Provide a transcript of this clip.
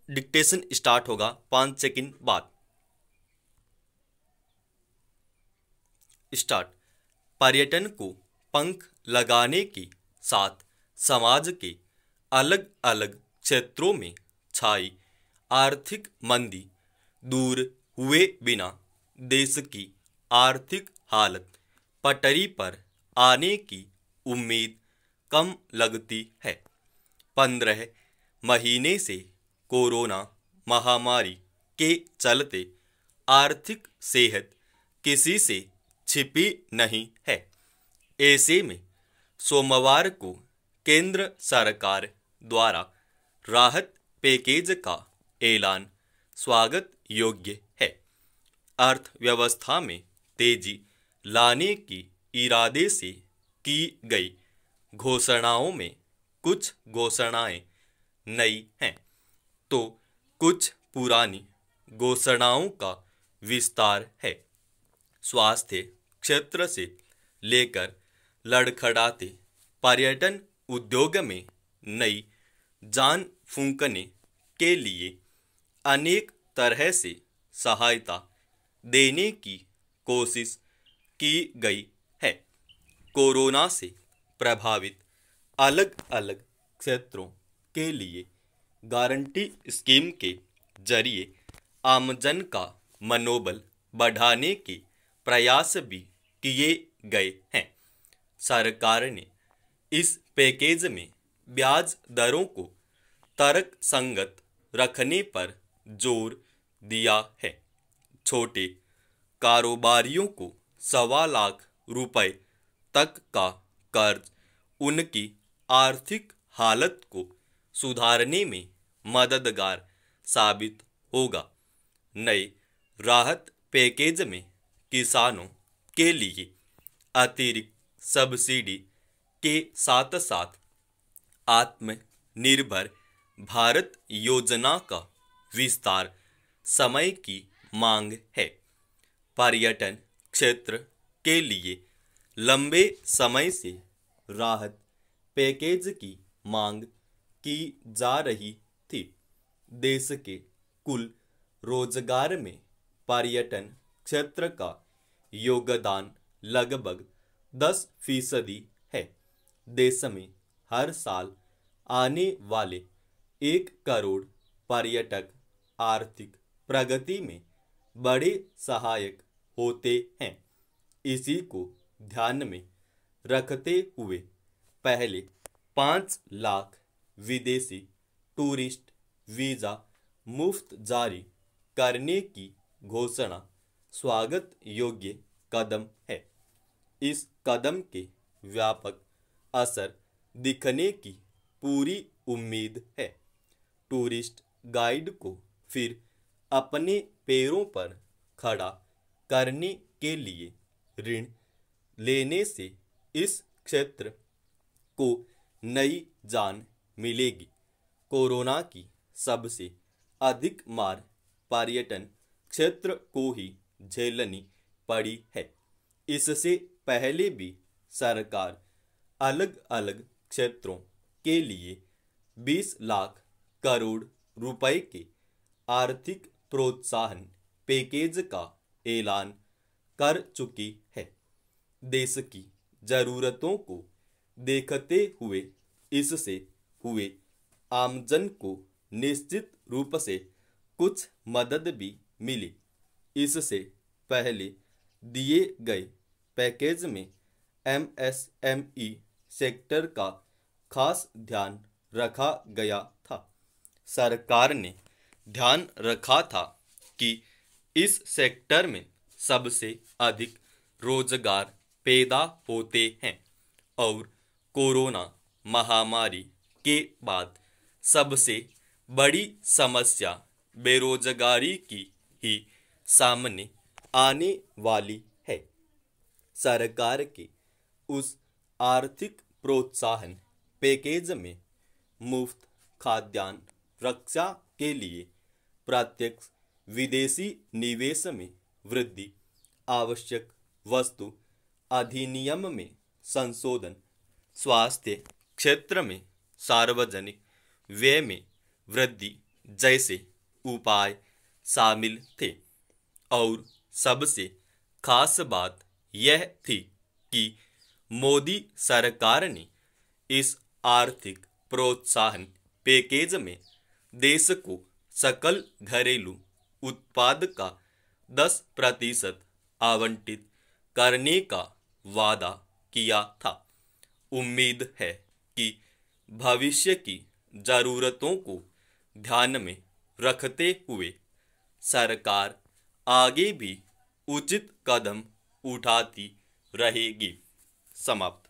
Dictation start होगा 5 second बाद। Start. पर्यटन को पंख लगाने के साथ समाज के अलग अलग क्षेत्रों में छाई आर्थिक मंदी दूर हुए बिना देश की आर्थिक हालत पटरी पर आने की उम्मीद कम लगती है। 15 महीने से कोरोना महामारी के चलते आर्थिक सेहत किसी से छिपी नहीं है। ऐसे में सोमवार को केंद्र सरकार द्वारा राहत पैकेज का ऐलान स्वागत योग्य है। अर्थव्यवस्था में तेजी लाने की इरादे से की गई घोषणाओं में कुछ घोषणाएं नई हैं तो कुछ पुरानी घोषणाओं का विस्तार है। स्वास्थ्य क्षेत्र से लेकर लड़खड़ाते पर्यटन उद्योग में नई जान फूंकने के लिए अनेक तरह से सहायता देने की कोशिश की गई है। कोरोना से प्रभावित अलग अलग क्षेत्रों के लिए गारंटी स्कीम के जरिए आमजन का मनोबल बढ़ाने के प्रयास भी किए गए हैं। सरकार ने इस पैकेज में ब्याज दरों को तर्क संगत रखने पर जोर दिया है। छोटे कारोबारियों को 1.25 लाख रुपए तक का कर्ज उनकी आर्थिक हालत को सुधारने में मददगार साबित होगा। नए राहत पैकेज में किसानों के लिए अतिरिक्त सब्सिडी के साथ साथ आत्मनिर्भर भारत योजना का विस्तार समय की मांग है। पर्यटन क्षेत्र के लिए लंबे समय से राहत पैकेज की मांग की जा रही थी। देश के कुल रोजगार में पर्यटन क्षेत्र का योगदान लगभग 10% है। देश में हर साल आने वाले 1 करोड़ पर्यटक आर्थिक प्रगति में बड़े सहायक होते हैं। इसी को ध्यान में रखते हुए पहले 5 लाख विदेशी टूरिस्ट वीजा मुफ्त जारी करने की घोषणा स्वागत योग्य कदम है। इस कदम के व्यापक असर दिखने की पूरी उम्मीद है। टूरिस्ट गाइड को फिर अपने पैरों पर खड़ा करने के लिए ऋण लेने से इस क्षेत्र को नई जान मिलेगी। कोरोना की सबसे अधिक मार पर्यटन क्षेत्र को ही झेलनी पड़ी है। इससे पहले भी सरकार अलग अलग क्षेत्रों के लिए 20 लाख करोड़ रुपए के आर्थिक प्रोत्साहन पैकेज का ऐलान कर चुकी है। देश की जरूरतों को देखते हुए इससे हुए आमजन को निश्चित रूप से कुछ मदद भी मिली। इससे पहले दिए गए पैकेज में MSME सेक्टर का खास ध्यान रखा गया था। सरकार ने ध्यान रखा था कि इस सेक्टर में सबसे अधिक रोजगार पैदा होते हैं और कोरोना महामारी के बाद सबसे बड़ी समस्या बेरोजगारी की ही सामने आने वाली है। सरकार के उस आर्थिक प्रोत्साहन पैकेज में मुफ्त खाद्यान्न रक्षा के लिए प्रत्यक्ष विदेशी निवेश में वृद्धि, आवश्यक वस्तु अधिनियम में संशोधन, स्वास्थ्य क्षेत्र में सार्वजनिक व्यय में वृद्धि जैसे उपाय शामिल थे और सबसे खास बात यह थी कि मोदी सरकार ने इस आर्थिक प्रोत्साहन पैकेज में देश को सकल घरेलू उत्पाद का 10% आवंटित करने का वादा किया था। उम्मीद है कि भविष्य की जरूरतों को ध्यान में रखते हुए सरकार आगे भी उचित कदम उठाती रहेगी। समाप्त।